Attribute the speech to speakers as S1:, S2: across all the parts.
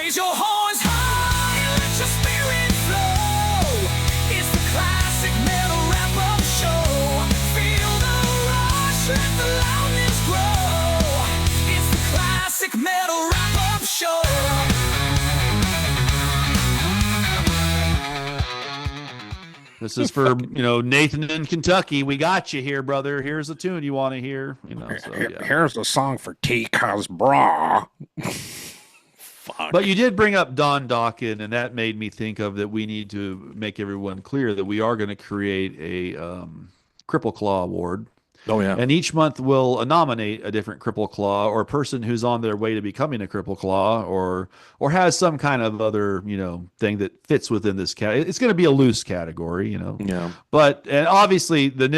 S1: Raise your horns high and let your spirit flow. It's the classic metal wrap-up show. Feel the rush, let the loudness grow. It's the classic metal wrap-up show.
S2: This is for, Nathan in Kentucky. We got you here, brother. Here's a tune you want to hear.
S3: Here's the song for T-Cuz Bra. Fuck.
S2: But you did bring up Don Dawkins, and that made me think of that we need to make everyone clear that we are going to create a Cripple Claw Award.
S3: Oh, yeah.
S2: And each month we'll nominate a different Cripple Claw or a person who's on their way to becoming a Cripple Claw or has some kind of other, thing that fits within this category. It's going to be a loose category,
S3: Yeah.
S2: But, and obviously the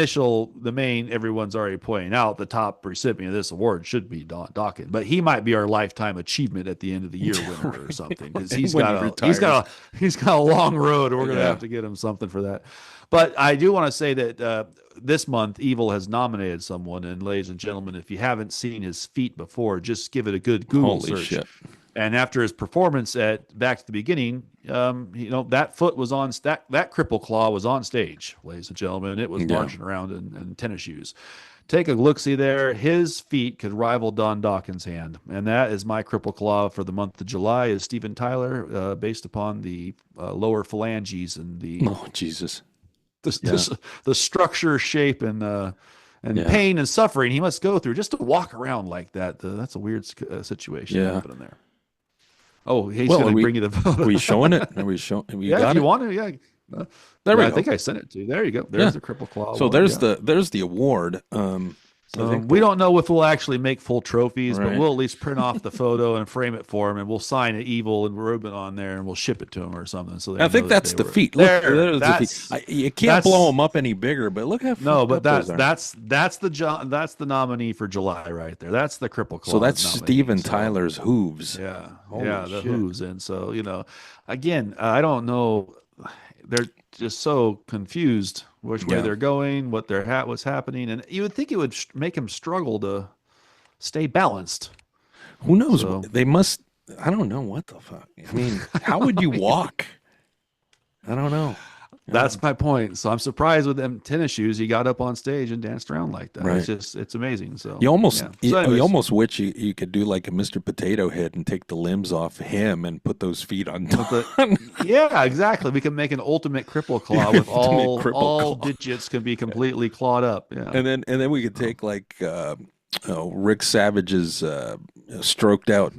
S2: main, everyone's already pointing out, the top recipient of this award should be Don Dawkins. But he might be our lifetime achievement at the end of the year winner or something. Because he's got a long road. And we're going to have to get him something for that. But I do want to say that this month, Evil has nominated someone. And ladies and gentlemen, if you haven't seen his feat before, just give it a good Google
S3: Holy
S2: search.
S3: Shit.
S2: And after his performance at Back to the Beginning, that foot was on that Cripple Claw was on stage, ladies and gentlemen. It was marching around in tennis shoes. Take a look-see there. His feet could rival Don Dawkins' hand. And that is my Cripple Claw for the month of July is Steven Tyler, based upon the lower phalanges and the...
S3: Oh, Jesus.
S2: The structure, shape, and pain and suffering he must go through just to walk around like that. That's a weird situation happening there. Oh, he's going to bring you the photo.
S3: Are we showing it? Are we showing?
S2: If you want to,
S3: there we go.
S2: I think I sent it to you. There you go. There's the Cripple Claw.
S3: So there's the award.
S2: We don't know if we'll actually make full trophies, but we'll at least print off the photo and frame it for him, and we'll sign it Evil and Ruben on there, and we'll ship it to him or something. So
S3: I think that's the feat. Look, there's the feat. You can't blow him up any bigger, but look how
S2: that's the nominee for July right there. That's the Cripple Claw.
S3: So that's Steven Tyler's hooves.
S2: Yeah,
S3: Holy
S2: the
S3: shit.
S2: hooves, and so again, I don't know. They're just so confused which way they're going, what's happening, and you would think it would make him struggle to stay balanced.
S3: Who knows? They must. I don't know what the fuck. I mean, how would you walk? I don't know.
S2: That's my point. So I'm surprised with them tennis shoes. He got up on stage and danced around like that.
S3: Right.
S2: It's amazing. So
S3: you almost wish you could do like a Mr. Potato Head and take the limbs off him and put those feet on.
S2: Yeah, exactly. We can make an ultimate Cripple Claw with all digits can be completely clawed up. Yeah,
S3: and then we could take like Rick Savage's stroked out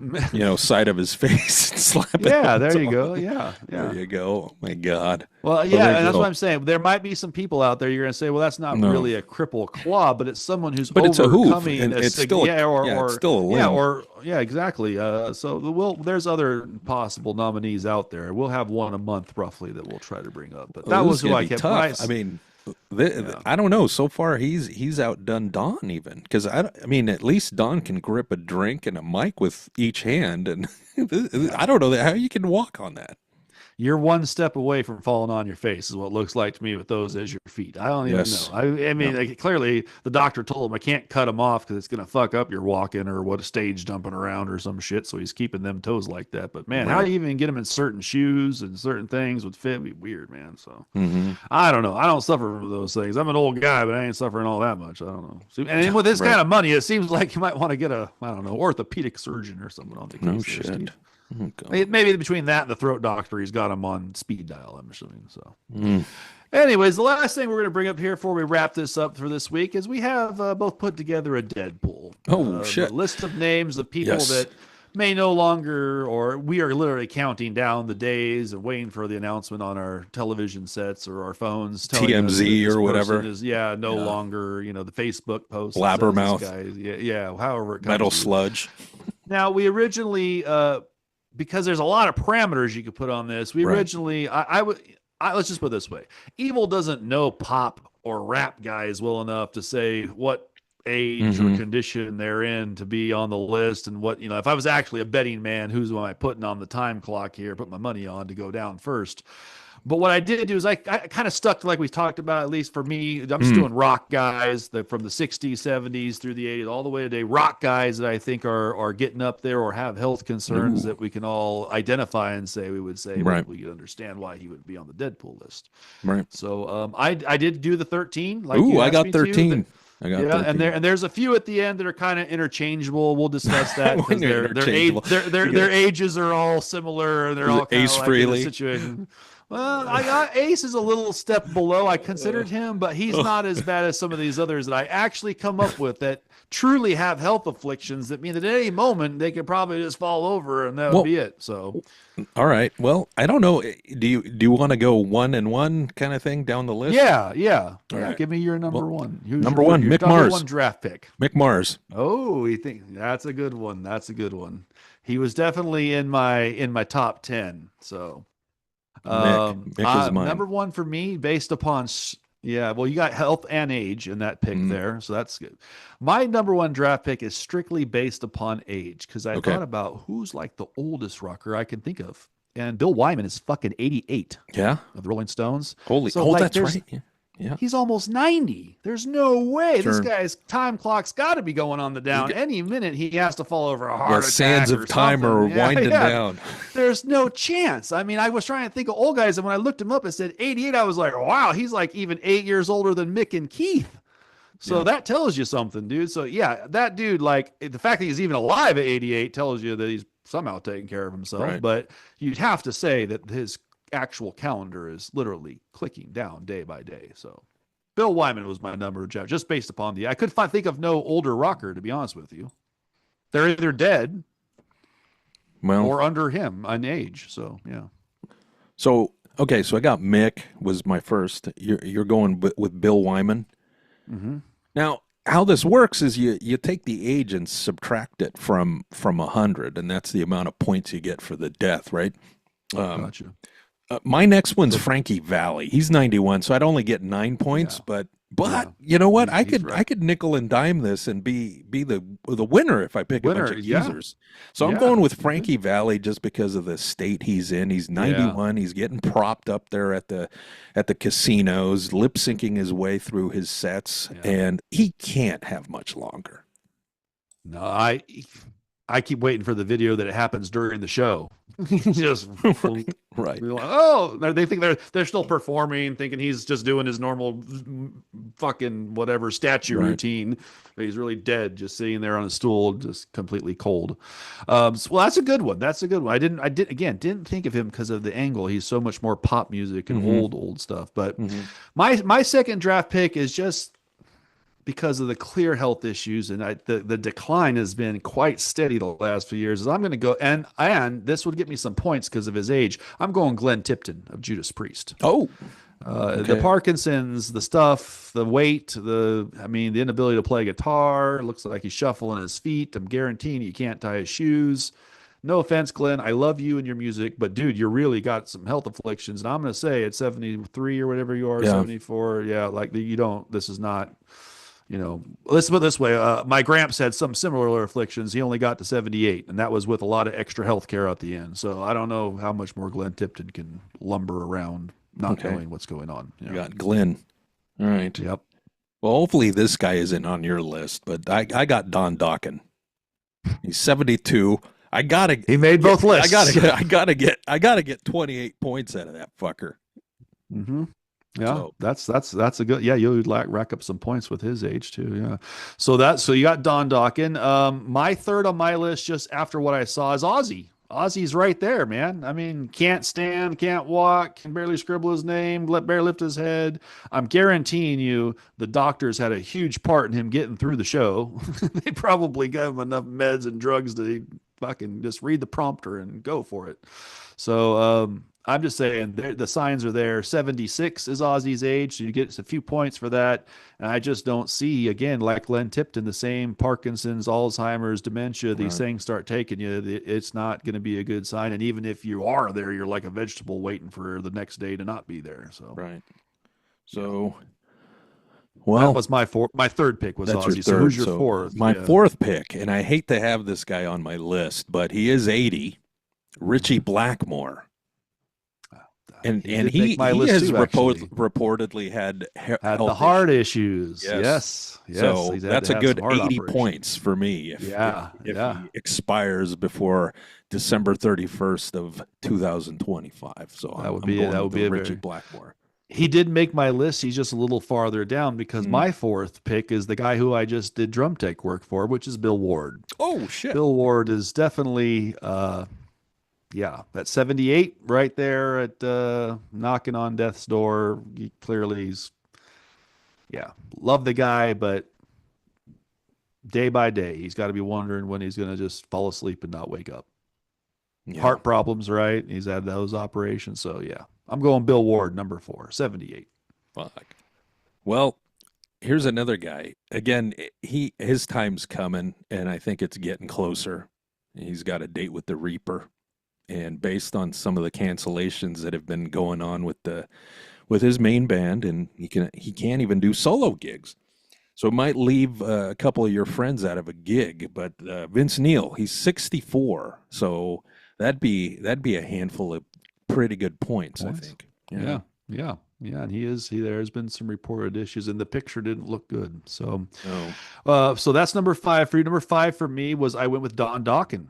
S3: side of his face and slap it.
S2: Yeah, there you go. Yeah,
S3: there you go. Oh, my God.
S2: Well, and that's what I'm saying. There might be some people out there you're going to say, well, that's not really a Cripple Claw, but it's someone who's
S3: it's a hoof,
S2: and
S3: it's still it's still a limb.
S2: Exactly. So there's other possible nominees out there. We'll have one a month roughly that we'll try to bring up. But that was who I kept.
S3: I mean. I don't know. So far, he's outdone Don even because I mean at least Don can grip a drink and a mic with each hand, and I don't know how you can walk on that.
S2: You're one step away from falling on your face is what it looks like to me with those as your feet. I don't even know. I mean, clearly the doctor told him I can't cut them off because it's going to fuck up your walking or what a stage jumping around or some shit. So he's keeping them toes like that. But man, how do you even get them in certain shoes and certain things would fit? It'd be weird, man. So I don't know. I don't suffer from those things. I'm an old guy, but I ain't suffering all that much. I don't know. And with this kind of money, it seems like you might want to get orthopedic surgeon or something on the case.
S3: No shit.
S2: Oh, maybe between that and the throat doctor, he's got him on speed dial, I'm assuming. So, anyways, the last thing we're going to bring up here before we wrap this up for this week is we have both put together a Deadpool.
S3: Oh, shit.
S2: A list of names of people that may no longer, or we are literally counting down the days and waiting for the announcement on our television sets or our phones.
S3: TMZ or whatever.
S2: Is, no longer, the Facebook post.
S3: Blabbermouth.
S2: However it comes.
S3: Metal Sludge.
S2: Now, we originally... because there's a lot of parameters you could put on this. We originally, let's just put it this way. Evil doesn't know pop or rap guys well enough to say what age or condition they're in to be on the list. And what, if I was actually a betting man, who's am I putting on the time clock here, put my money on to go down first. But what I did do is I kind of stuck to, like we talked about, at least for me, I'm just doing rock guys from the 60s, 70s through the 80s, all the way to today. Rock guys that I think are getting up there or have health concerns that we can all identify and say, we would say,
S3: Right.
S2: we could understand why he would be on the Deadpool list.
S3: Right.
S2: So I did do the 13. Like
S3: Ooh,
S2: you
S3: I
S2: asked
S3: got
S2: me to.
S3: 13. I got 13.
S2: And there's a few at the end that are kind of interchangeable. We'll discuss that because their ages are all similar. They're all kind of like in a situation. Well, I got Ace is a little step below. I considered him, but he's not as bad as some of these others that I actually come up with that truly have health afflictions that mean that at any moment they could probably just fall over and that would be it. So,
S3: all right. Well, I don't know. Do you want to go 1 and 1 kind of thing down the list?
S2: Yeah.
S3: Right.
S2: Give me your number one.
S3: Number one, Mick Mars.
S2: Number one draft pick.
S3: Mick Mars.
S2: Oh, you think that's a good one? That's a good one. He was definitely in my top 10. So.
S3: Mick is mine.
S2: Number one for me, based upon well, you got health and age in that pick there, so that's good. My number one draft pick is strictly based upon age because I thought about who's like the oldest rocker I can think of, and Bill Wyman is fucking 88.
S3: Yeah,
S2: of the Rolling Stones.
S3: That's right. Yeah.
S2: He's almost 90. There's no way this guy's time clock's got to be going on the down. Any minute he has to fall over a heart attack.
S3: Sands of time are winding down.
S2: There's no chance. I mean, I was trying to think of old guys, and when I looked him up, it said 88. I was like, wow, he's like even 8 years older than Mick and Keith. So that tells you something, dude. So yeah, that dude, like the fact that he's even alive at 88 tells you that he's somehow taking care of himself.
S3: Right.
S2: But you'd have to say that his actual calendar is literally clicking down day by day. So Bill Wyman was my number, Jeff, just based upon I could think of no older rocker, to be honest with you. They're either dead or under him in age. So yeah.
S3: So okay, so I got Mick was my first. You're going with Bill Wyman.
S2: Mm-hmm.
S3: Now, how this works is you take the age and subtract it from 100, and that's the amount of points you get for the death, right?
S2: Gotcha.
S3: My next one's Frankie Valli. He's 91, so I'd only get 9 points. But you know what? I could nickel and dime this and be the winner if I pick a bunch of users. So I'm going with Frankie Valli just because of the state he's in. He's 91. He's getting propped up there at the casinos, lip syncing his way through his sets, and he can't have much longer.
S2: No, I keep waiting for the video that it happens during the show. Just
S3: right.
S2: Oh, they think they're still performing, thinking he's just doing his normal fucking whatever statue routine. But he's really dead, just sitting there on a stool, just completely cold. Well, that's a good one. That's a good one. I didn't think of him because of the angle. He's so much more pop music and old stuff. But my second draft pick is just because of the clear health issues, and the decline has been quite steady the last few years. I'm going to go, and this would get me some points because of his age. I'm going Glenn Tipton of Judas Priest.
S3: Oh,
S2: the Parkinson's, the stuff, the weight, the inability to play guitar. Looks like he's shuffling his feet. I'm guaranteeing he can't tie his shoes. No offense, Glenn. I love you and your music, but dude, you really got some health afflictions. And I'm going to say at 73 or whatever you are, 74. Yeah. Like this is not, let's put it this way. My gramps had some similar afflictions. He only got to 78, and that was with a lot of extra health care at the end. So I don't know how much more Glenn Tipton can lumber around not knowing what's going on.
S3: You got Glenn. All right.
S2: Yep.
S3: Well, hopefully this guy isn't on your list, but I got Don Dokken. He's 72.
S2: He made both lists.
S3: I gotta get 28 points out of that fucker.
S2: Mm-hmm. Yeah, so that's a good. Yeah, you'll rack up some points with his age too. Yeah, so you got Don Dokken. My third on my list, just after what I saw, is Ozzy. Ozzy's right there, man. I mean, can't stand, can't walk, can barely scribble his name, barely lift his head. I'm guaranteeing you, the doctors had a huge part in him getting through the show. They probably gave him enough meds and drugs to fucking just read the prompter and go for it. So I'm just saying the signs are there. 76 is Ozzy's age, so you get a few points for that. And I just don't see, again, like Glenn Tipton, the same Parkinson's, Alzheimer's, dementia, these things start taking you. It's not going to be a good sign. And even if you are there, you're like a vegetable waiting for the next day to not be there. So
S3: So, well,
S2: that was my third pick was Ozzy. So who's your fourth?
S3: My fourth pick, and I hate to have this guy on my list, but he is 80, Richie Blackmore. And
S2: did
S3: he
S2: make my
S3: he
S2: list
S3: has
S2: too, actually.
S3: reportedly had
S2: Had the
S3: health
S2: heart
S3: issues.
S2: issues.
S3: Yes.
S2: Yes.
S3: So
S2: He's had
S3: that's
S2: to
S3: a
S2: have some
S3: good
S2: heart
S3: 80
S2: operation.
S3: points for me
S2: Yeah.
S3: if
S2: Yeah.
S3: he expires before December 31st of 2025. So
S2: That would
S3: I'm
S2: be
S3: going with the
S2: a
S3: Richie
S2: very.
S3: Blackmore.
S2: He did make my list. He's just a little farther down because
S3: Mm.
S2: my fourth pick is the guy who I just did drum tech work for, which is Bill Ward.
S3: Oh shit.
S2: Bill Ward is definitely yeah, at 78 right there at knocking on death's door. He clearly he's yeah, love the guy, but day by day he's got to be wondering when he's going to just fall asleep and not wake up.
S3: Yeah.
S2: Heart problems, right? He's had those operations, so yeah. I'm going Bill Ward number 4, 78.
S3: Fuck. Well, here's another guy. Again, his time's coming, and I think it's getting closer. He's got a date with the Reaper, and based on some of the cancellations that have been going on with his main band, and he can't even do solo gigs. So it might leave a couple of your friends out of a gig. But Vince Neil, he's 64, so that'd be a handful of pretty good points. I think.
S2: Yeah. Yeah. Yeah. And there has been some reported issues and the picture didn't look good. So, so that's number 5 for you. Number 5 for me was I went with Don Dawkin.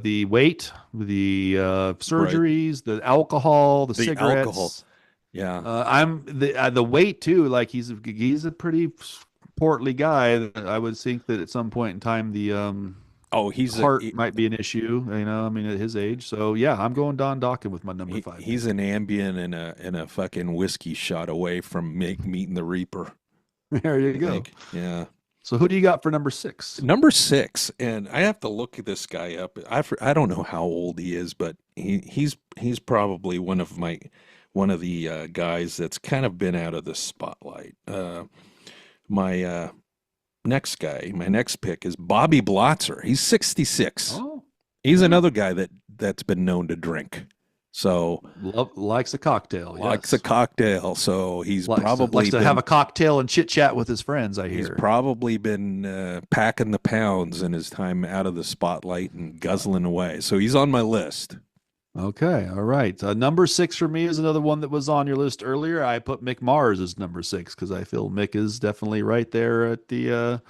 S2: The weight, the surgeries, the alcohol, the cigarettes.
S3: Alcohol. Yeah.
S2: I'm the weight too. Like he's a pretty portly guy. I would think that at some point in time, the,
S3: he's
S2: heart might be an issue, you know. I mean, at his age, so yeah, I'm going Don Dawkin with my number 5.
S3: He's an Ambien and a fucking whiskey shot away from meeting the Reaper.
S2: There you go.
S3: Yeah.
S2: So who do you got for number 6?
S3: Number 6, and I have to look this guy up. I don't know how old he is, but he's probably one of the guys that's kind of been out of the spotlight. My next pick is Bobby Blotzer. He's 66.
S2: Oh,
S3: He's another guy that's been known to drink. So
S2: likes a cocktail.
S3: Likes a cocktail. So he's
S2: likes to have a cocktail and chit chat with his friends. I hear
S3: he's probably been packing the pounds in his time out of the spotlight and guzzling away. So he's on my list.
S2: Okay, all right. Number 6 for me is another one that was on your list earlier. I put Mick Mars as number 6 because I feel Mick is definitely right there at the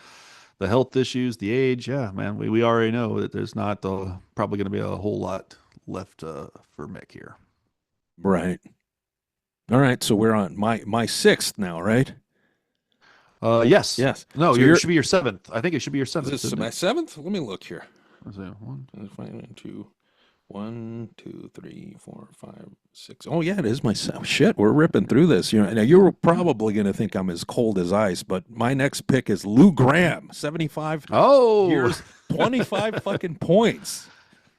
S2: health issues, the age. Yeah, man, we already know that there's not probably going to be a whole lot left for Mick here.
S3: Right. All right. So we're on my 6th now, right?
S2: Yes.
S3: Yes.
S2: No,
S3: So
S2: it should be your 7th. I think it should be your 7th.
S3: Is this my 7th? Let me look here.
S2: Is it
S3: 1, 2, 3, 4, 5, 6. Oh yeah, it is my 7th. Shit, we're ripping through this. You know, now you're probably going to think I'm as cold as ice, but my next pick is Lou Gramm, 75 years, 25 fucking points.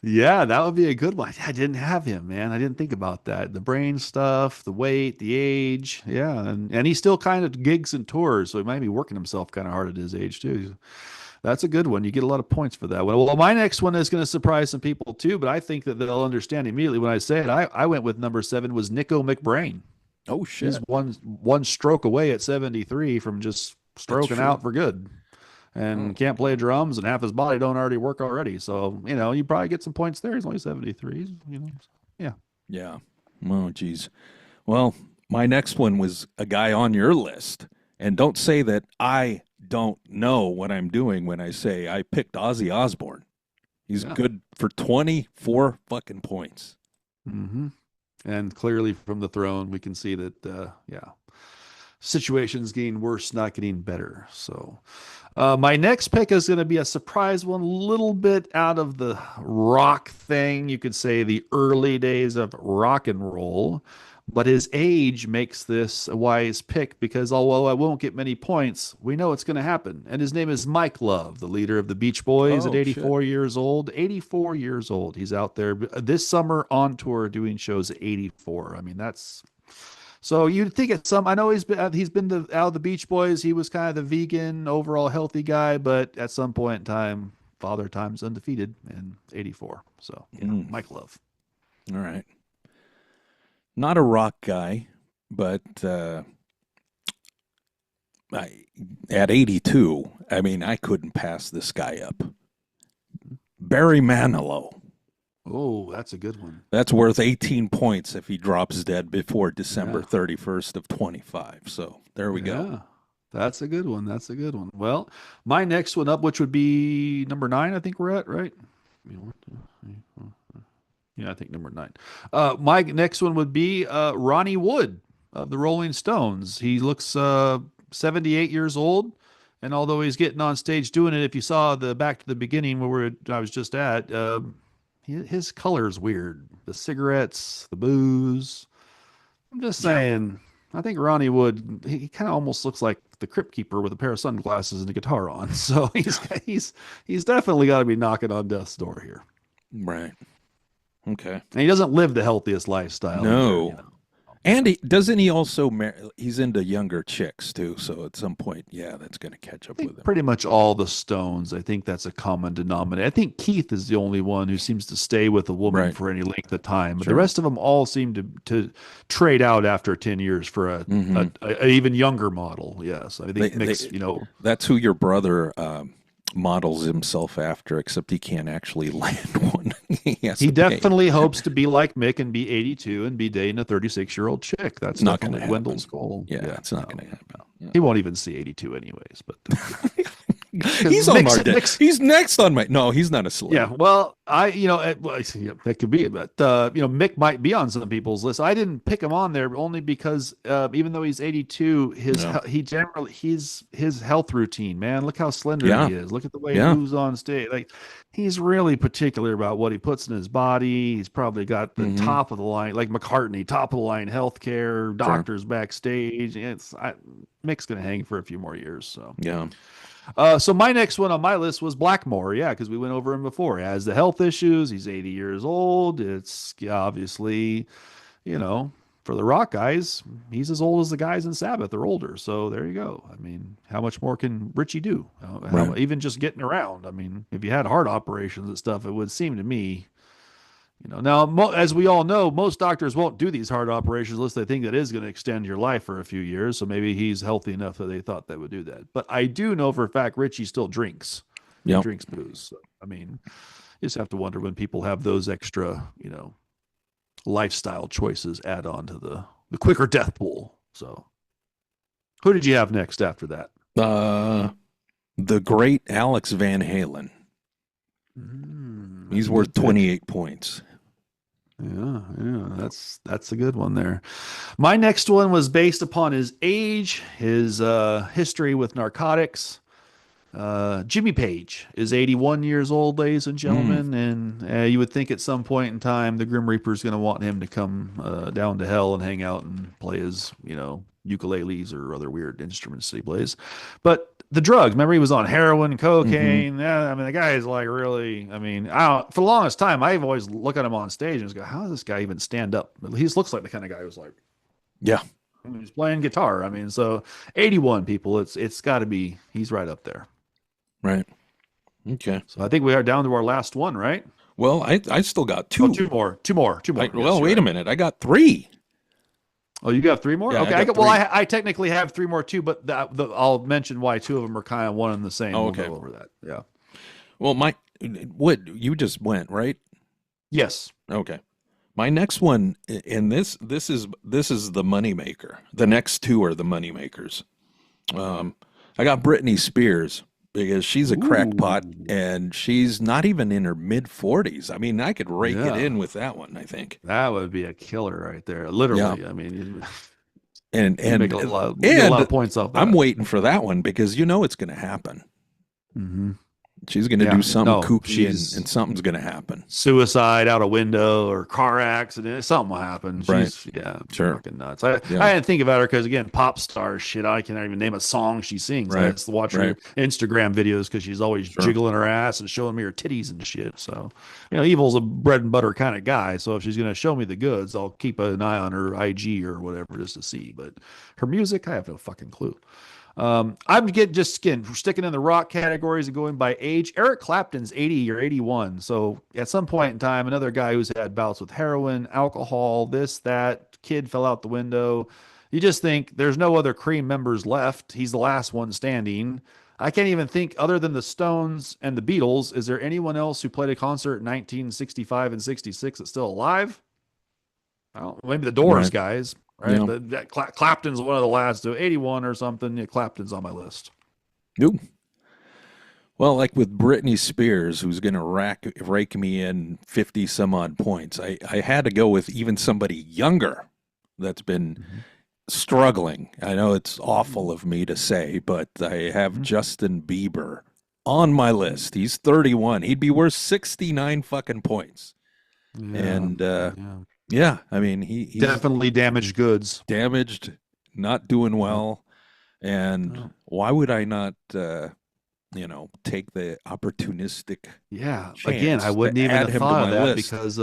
S2: Yeah, that would be a good one. I didn't have him, man. I didn't think about that. The brain stuff, the weight, the age. Yeah, and he still kind of gigs and tours, so he might be working himself kind of hard at his age too. That's a good one. You get a lot of points for that one. Well, my next one is going to surprise some people too, but I think that they'll understand immediately when I say it. I went with number 7 was Nico McBrain.
S3: Oh shit!
S2: He's one stroke away at 73 from just stroking out for good, and can't play drums, and half his body don't already work already. So you know, you probably get some points there. He's only 73. You know, yeah.
S3: Yeah. Oh geez. Well, my next one was a guy on your list, and don't say that I don't know what I'm doing when I say I picked Ozzy Osbourne. He's good for 24 fucking points.
S2: Mm-hmm. And clearly from the throne, we can see that, situation's getting worse, not getting better. So my next pick is going to be a surprise one, a little bit out of the rock thing. You could say the early days of rock and roll. But his age makes this a wise pick because although I won't get many points, we know it's going to happen. And his name is Mike Love, the leader of the Beach Boys at 84 years old. 84 years old. He's out there this summer on tour doing shows at 84. I mean, that's... So you'd think at some... I know he's been out of the Beach Boys. He was kind of the vegan, overall healthy guy. But at some point in time, Father Time's undefeated in 84. So, Mike Love.
S3: All right. Not a rock guy, but at 82, I mean, I couldn't pass this guy up. Barry Manilow.
S2: Oh, that's a good one.
S3: That's worth 18 points if he drops dead before December 31st of 25. So there we go.
S2: Yeah, that's a good one. That's a good one. Well, my next one up, which would be number 9, I think we're at, right? Yeah, I think number 9. My next one would be Ronnie Wood of the Rolling Stones. He looks 78 years old, and although he's getting on stage doing it, if you saw the back to the beginning where I was just at, his color is weird. The cigarettes, the booze. I'm just saying. I think Ronnie Wood, he kind of almost looks like the Crypt Keeper with a pair of sunglasses and a guitar on. So he's definitely got to be knocking on death's door here.
S3: Right. Okay.
S2: And he doesn't live the healthiest lifestyle.
S3: No.
S2: Either,
S3: And doesn't he also he's into younger chicks too, so at some point, yeah, that's going to catch up with him.
S2: Pretty much all the Stones, I think that's a common denominator. I think Keith is the only one who seems to stay with a woman for any length of time. But the rest of them all seem to trade out after 10 years for a even younger model. Yes. I think
S3: that's who your brother models himself after, except he can't actually land one. he
S2: definitely hopes to be like Mick and be 82 and be dating a 36-year-old chick. That's
S3: not going to happen.
S2: Wendell's goal.
S3: Yeah, it's not going to happen. Yeah.
S2: He won't even see 82 anyways. But
S3: he's on my list. He's next on my. No, he's not a celeb.
S2: Yeah, well, that could be, but Mick might be on some people's list. I didn't pick him on there only because even though he's 82, his health routine, man, look how slender he is. Look at the way he moves on stage. Like, he's really particular about what he puts in his body. He's probably got the top of the line, like McCartney, top of the line healthcare, doctors backstage. Mick's gonna hang for a few more years. So
S3: yeah.
S2: So my next one on my list was Blackmore. Yeah, because we went over him before. He has the health issues. He's 80 years old. It's obviously, for the rock guys, he's as old as the guys in Sabbath or older. So there you go. I mean, how much more can Richie do? Even just getting around. I mean, if you had heart operations and stuff, it would seem to me, now, as we all know, most doctors won't do these heart operations unless they think that is going to extend your life for a few years. So maybe he's healthy enough that they thought they would do that. But I do know for a fact Richie still drinks. He drinks booze. So, I mean, you just have to wonder when people have those extra, lifestyle choices add on to the quicker death pool. So who did you have next after that?
S3: The great Alex Van Halen. He's worth 28 points.
S2: Yeah, that's a good one there. My next one was based upon his age, his history with narcotics. Jimmy Page is 81 years old, ladies and gentlemen, and you would think at some point in time the Grim Reaper is going to want him to come down to hell and hang out and play his, ukuleles or other weird instruments that he plays. But the drugs, remember, he was on heroin, cocaine. Yeah, I mean, the guy is like really, for the longest time, I've always look at him on stage and just go, how does this guy even stand up? He looks like the kind of guy who's like, he's playing guitar. So 81 people, it's got to be, he's right up there.
S3: Right. Okay.
S2: So I think we are down to our last one, right?
S3: Well, I still got two.
S2: Oh, two more.
S3: Wait a minute. I got 3.
S2: Oh, you got 3 more?
S3: Yeah,
S2: okay. I technically have 3 more too, but I'll mention why 2 of them are kind of one and the same.
S3: Oh, okay.
S2: We'll go over that. Yeah.
S3: Well, you just went, right?
S2: Yes.
S3: Okay. My next one, and this is the moneymaker. The next 2 are the moneymakers. I got Britney Spears because she's a crackpot and she's not even in her mid 40s. I could rake it in with that one, I think.
S2: That would be a killer right there. Literally.
S3: Yeah.
S2: And make a lot of points off that.
S3: I'm waiting for that one because it's going to happen.
S2: Mm-hmm.
S3: She's going to do something kooky and something's going to happen.
S2: Suicide out a window or car accident. Something will happen. She's,
S3: sure.
S2: Fucking nuts. I didn't think about her because, again, pop star shit. I can't even name a song she sings. I just watch her Instagram videos because she's always jiggling her ass and showing me her titties and shit. So, Evil's a bread and butter kind of guy. So if she's going to show me the goods, I'll keep an eye on her IG or whatever just to see. But her music, I have no fucking clue. I'm sticking in the rock categories and going by age. Eric Clapton's 80 or 81. So at some point in time, another guy who's had bouts with heroin, alcohol, this, that, kid fell out the window. You just think there's no other Cream members left. He's the last one standing. I can't even think, other than the Stones and the Beatles, is there anyone else who played a concert in 1965 and 66 that's still alive? I don't, maybe the Doors
S3: Right.
S2: guys, right?
S3: Yeah.
S2: But Clapton's one of the last, 81 or something. Yeah, Clapton's on my list.
S3: Ooh. Well, like with Britney Spears, who's going to rake me in 50 some odd points, I had to go with even somebody younger that's been struggling. I know it's awful of me to say, but I have Justin Bieber on my list. He's 31. He'd be worth 69 fucking points.
S2: Yeah,
S3: And
S2: yeah.
S3: yeah, I mean, he's
S2: Definitely damaged goods.
S3: damaged, not doing well. And why would I not, take the opportunistic
S2: Yeah.
S3: chance
S2: Again, I wouldn't
S3: to
S2: even
S3: add
S2: have
S3: him to
S2: thought of
S3: my
S2: that
S3: list?
S2: because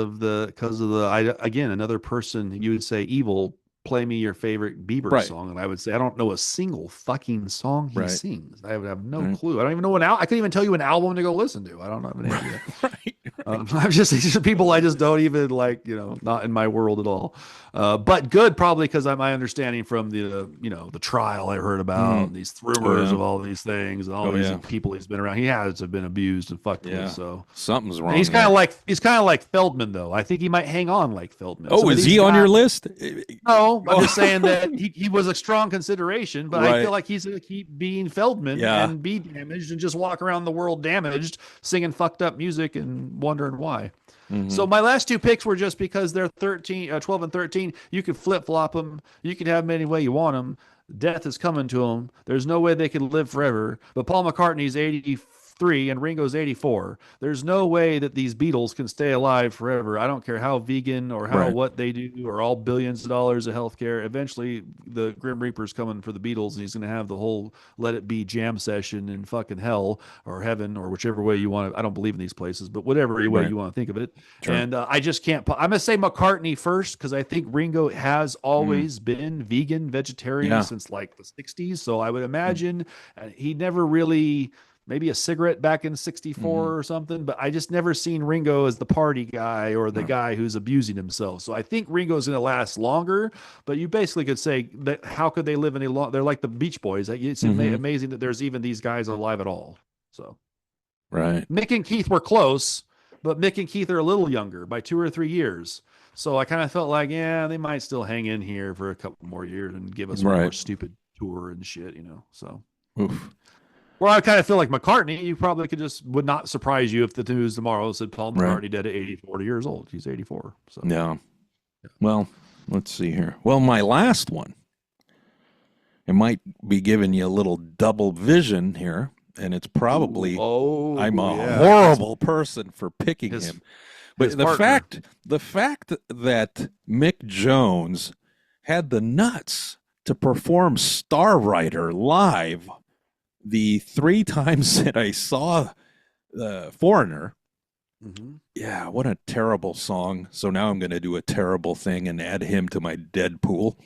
S2: of again, another person you would say, Evil, play me your favorite Bieber
S3: Right.
S2: song. And I would say, I don't know a single fucking song he
S3: Right.
S2: sings. I would have no
S3: Right.
S2: clue. I don't even know I couldn't even tell you an album to go listen to. I don't have any idea.
S3: Right.
S2: I'm just, these are people I just don't even like, not in my world at all. But good, probably because my understanding from the trial I heard about, and these rumors of all these things and all these people he's been around. He has been abused and fucked with. So
S3: something's wrong.
S2: and he's kind of like Feldman, though. I think he might hang on like Feldman.
S3: Oh,
S2: Some of
S3: is
S2: these
S3: he on your
S2: guys-
S3: list?
S2: No, I'm just saying that he was a strong consideration, but I
S3: Right.
S2: feel like he's going to keep being Feldman and be damaged and just walk around the world damaged, singing fucked up music and wondering why. So my last two picks were just because they're 12 and 13. You can flip flop them. You can have them any way you want them. Death is coming to them. There's no way they can live forever. But Paul McCartney's 83 and Ringo's 84. There's no way that these Beatles can stay alive forever. I don't care how vegan or how what they do or all billions of dollars of healthcare. Eventually, the Grim Reaper's coming for the Beatles, and he's going to have the whole Let It Be jam session in fucking hell or heaven or whichever way you want to. I don't believe in these places, but whatever way you want to think of it.
S3: Sure.
S2: And I just can't. I'm going to say McCartney first because I think Ringo has always been vegan, vegetarian since like the 60s. So I would imagine he never really. Maybe a cigarette back in 64 or something, but I just never seen Ringo as the party guy or the guy who's abusing himself. So I think Ringo's going to last longer, but you basically could say that how could they live any longer? They're like the Beach Boys. It's amazing that there's even these guys alive at all. So
S3: Right.
S2: Mick and Keith were close, but Mick and Keith are a little younger by 2 or 3 years. So I kind of felt like, they might still hang in here for a couple more years and give us one more stupid tour and shit, so.
S3: Oof.
S2: Well, I kind of feel like McCartney, you probably would not surprise you if the news tomorrow said Paul McCartney dead at 40 years old. He's 84. So
S3: Yeah. Well, let's see here. Well, my last one, it might be giving you a little double vision here, and it's probably I'm a horrible person for picking him. But the fact that Mick Jones had the nuts to perform Star Rider live the 3 times that I saw Foreigner, yeah, what a terrible song. So now I'm going to do a terrible thing and add him to my Deadpool.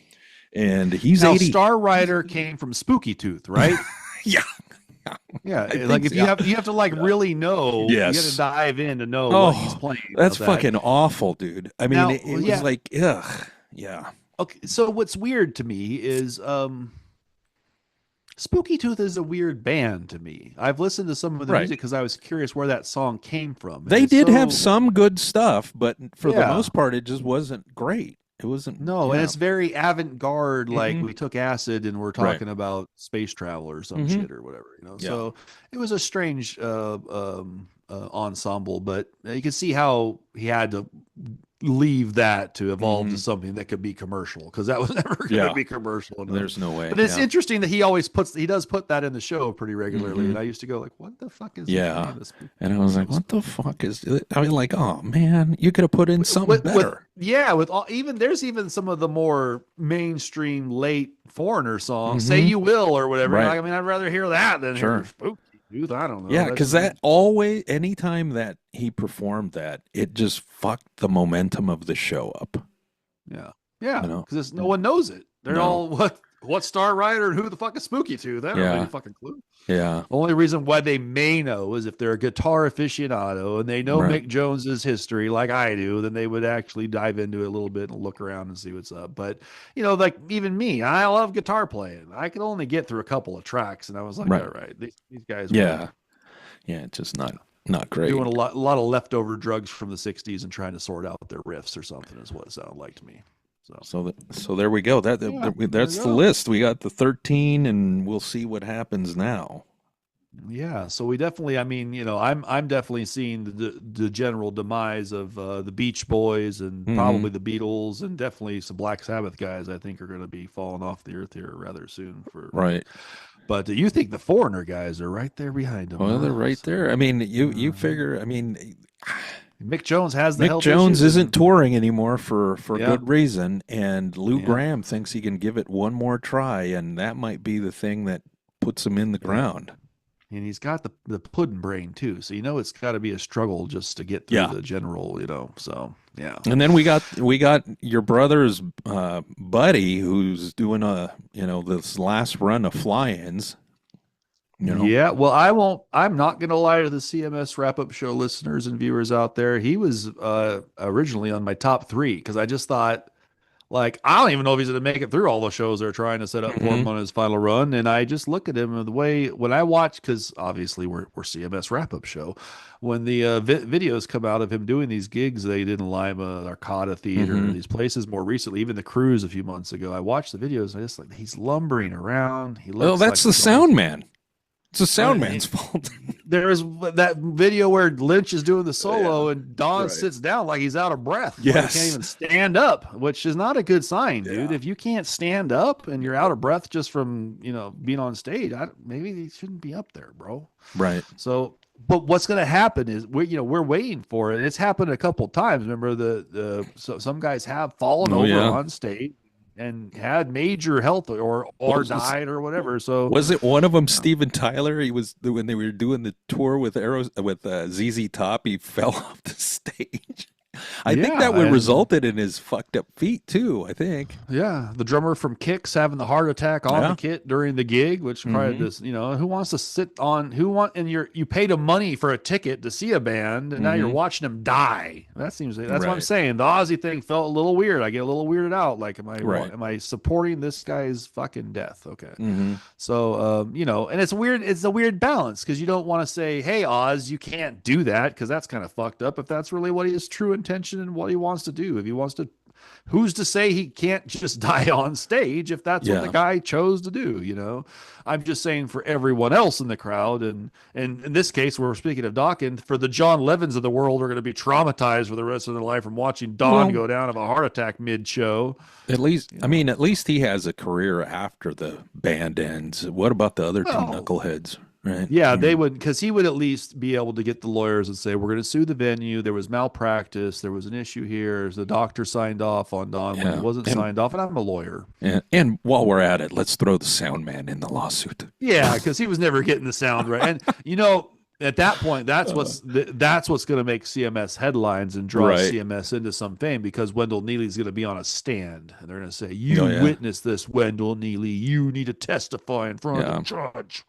S3: And he's
S2: now
S3: 80.
S2: Star Rider came from Spooky Tooth, right?
S3: Yeah.
S2: Yeah, like if you have to like really know, you have to dive in to know what he's playing.
S3: That's fucking awful, dude. I mean,
S2: now,
S3: it was like, ugh, yeah.
S2: Okay, so what's weird to me is Spooky Tooth is a weird band to me. I've listened to some of the music because I was curious where that song came from.
S3: They did have some good stuff, but for the most part, it just wasn't great. It wasn't.
S2: No, and it's very avant-garde. Like we took acid and we're talking about space travel or some shit or whatever. So it was a strange ensemble, but you can see how he had to leave that to evolve to something that could be commercial because that was never going to be commercial enough.
S3: There's no way.
S2: But it's interesting that he does put that in the show pretty regularly. And I used to go like, what the fuck is this?
S3: And I was like, what the fuck is it? I mean, like, oh man, you could have put in something better.
S2: There's even some of the more mainstream late Foreigner songs, Say You Will or whatever.
S3: Right.
S2: Like, I mean, I'd rather hear that than hear Spooky Tooth. I don't know.
S3: Yeah, because that always, anytime that he performed that, it just fucked the momentum of the show up.
S2: Yeah, because no one knows it. They're all What Star Rider and who the fuck is Spooky to? They don't have any fucking clue.
S3: Yeah.
S2: The only reason why they may know is if they're a guitar aficionado and they know Mick Jones's history like I do, then they would actually dive into it a little bit and look around and see what's up. But, you know, like even me, I love guitar playing. I could only get through a couple of tracks and I was like, all right, these guys.
S3: Yeah. Yeah. It's just not great.
S2: Doing a lot of leftover drugs from the 60s and trying to sort out their riffs or something is what it sounded like to me.
S3: So there we go. That's the list. We got the 13, and we'll see what happens now.
S2: Yeah, so we definitely. I mean, you know, I'm definitely seeing the general demise of the Beach Boys and probably the Beatles and definitely some Black Sabbath guys. I think are going to be falling off the earth here rather soon. But you think the Foreigner guys are right there behind them?
S3: Well, they're right there. I mean, you figure. I mean.
S2: Mick Jones has the
S3: Mick Jones isn't touring anymore for good reason, and Lou Gramm thinks he can give it one more try, and that might be the thing that puts him in the ground.
S2: And he's got the pudding brain too, so you know it's got to be a struggle just to get through the general, you know. So and
S3: then we got your brother's buddy who's doing this last run of fly-ins. You know?
S2: Yeah, well, I'm not going to lie to the CMS Wrap Up Show listeners and viewers out there. He was originally on my top 3 because I just thought, like, I don't even know if he's going to make it through all the shows they're trying to set up for him on his final run. And I just look at him and the way when I watch, because obviously we're CMS Wrap Up Show, when the videos come out of him doing these gigs they did in Lima, Arcada Theater, these places more recently, even the Cruise a few months ago, I watched the videos. And I just like he's lumbering around. He looks
S3: that's
S2: like
S3: the sound man. It's the sound man's fault.
S2: There is that video where Lynch is doing the solo and Don sits down like he's out of breath.
S3: Yes.
S2: Like he can't even stand up, which is not a good sign, dude. If you can't stand up and you're out of breath just from, you know, being on stage, maybe they shouldn't be up there, bro.
S3: Right.
S2: So, but what's going to happen is we're waiting for it. It's happened a couple of times. Remember so some guys have fallen over on stage and had major health or died or whatever. So
S3: was it one of them, Steven Tyler? He was when they were doing the tour with ZZ Top. He fell off the stage. I think that would resulted in his fucked up feet too. I think.
S2: Yeah, the drummer from Kix having the heart attack on the kit during the gig, which probably just, you know, who wants to sit on and you paid him money for a ticket to see a band and now you're watching them die. That seems that's what I'm saying. The Ozzy thing felt a little weird. I get a little weirded out. Like, am I supporting this guy's fucking death? Okay, so you know, and it's weird. It's a weird balance because you don't want to say, "Hey, Oz, you can't do that," because that's kind of fucked up. If that's really what his true intention and what he wants to do, if he wants to, who's to say he can't just die on stage if that's what the guy chose to do? You know, I'm just saying for everyone else in the crowd, and in this case, we're speaking of Dawkins, for the John Levins of the world are going to be traumatized for the rest of their life from watching Don go down of a heart attack mid-show.
S3: At least, I mean, at least he has a career after the band ends. What about the other two knuckleheads? Right.
S2: Yeah, they would, because he would at least be able to get the lawyers and say, we're going to sue the venue. There was malpractice. There was an issue here. The doctor signed off on Don when it wasn't signed off. And I'm a lawyer.
S3: And while we're at it, let's throw the sound man in the lawsuit.
S2: Yeah, because he was never getting the sound right. And, you know, at that point, that's what's going to make CMS headlines and draw CMS into some fame, because Wendell Neely's going to be on a stand and they're going to say, you witnessed this, Wendell Neely. You need to testify in front of the judge.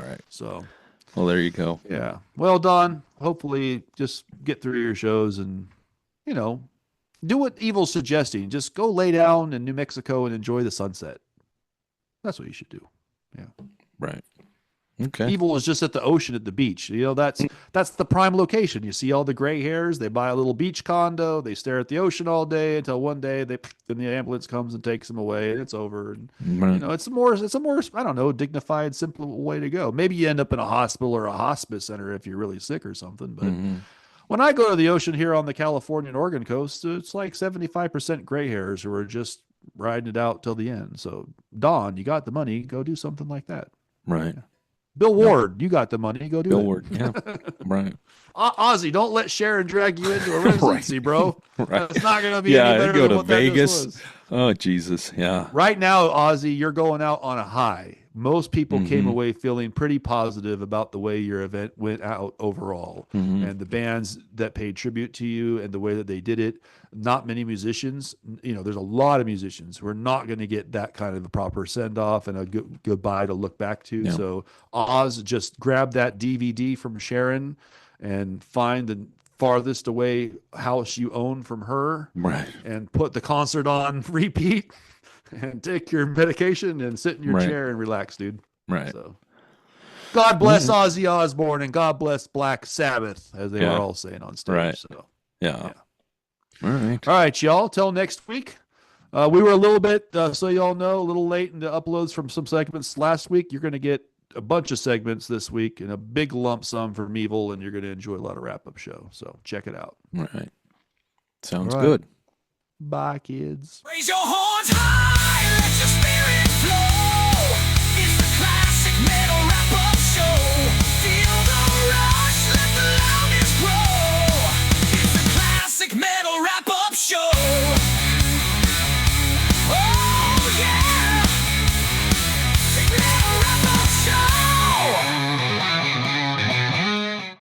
S3: All right.
S2: So,
S3: well, there you go.
S2: Yeah. Well, Don, hopefully just get through your shows and, you know, do what Evil's suggesting. Just go lay down in New Mexico and enjoy the sunset. That's what you should do. Yeah.
S3: Right. Okay.
S2: Evil is just at the ocean at the beach. You know, that's the prime location. You see all the gray hairs. They buy a little beach condo. They stare at the ocean all day until one day then the ambulance comes and takes them away and it's over. And, you know, it's a more, I don't know, dignified, simple way to go. Maybe you end up in a hospital or a hospice center if you're really sick or something. But when I go to the ocean here on the California and Oregon coast, it's like 75% gray hairs who are just riding it out till the end. So, Don, you got the money. Go do something like that.
S3: Right.
S2: Yeah. Bill Ward, you got the money. Go do
S3: Bill
S2: it.
S3: Ward, yeah. Right.
S2: Ozzy, don't let Sharon drag you into a residency, bro.
S3: Right.
S2: It's not going to be any better
S3: go
S2: than
S3: to
S2: what
S3: Vegas.
S2: was.
S3: Oh, Jesus, yeah.
S2: Right now, Ozzy, you're going out on a high. most people came away feeling pretty positive about the way your event went out overall, and the bands that paid tribute to you and the way that they did it. Not many musicians, there's a lot of musicians who are not going to get that kind of a proper send off and a goodbye to look back to.
S3: Yeah.
S2: So Oz, just grab that DVD from Sharon and find the farthest away house you own from her,
S3: Right.
S2: and put the concert on repeat and take your medication and sit in your
S3: Right.
S2: chair and relax, dude.
S3: Right.
S2: So God bless Ozzy Osbourne and God bless Black Sabbath, as they were all saying on stage.
S3: Right.
S2: So
S3: Yeah.
S2: yeah.
S3: All
S2: right, y'all. Till next week. We were a little bit, so y'all know, a little late in the uploads from some segments last week. You're going to get a bunch of segments this week and a big lump sum from Meevil, and you're going to enjoy a lot of wrap-up show. So check it out.
S3: All right. Sounds
S2: All right.
S3: good.
S2: Bye, kids.
S1: Raise your horns high, let your spirit flow.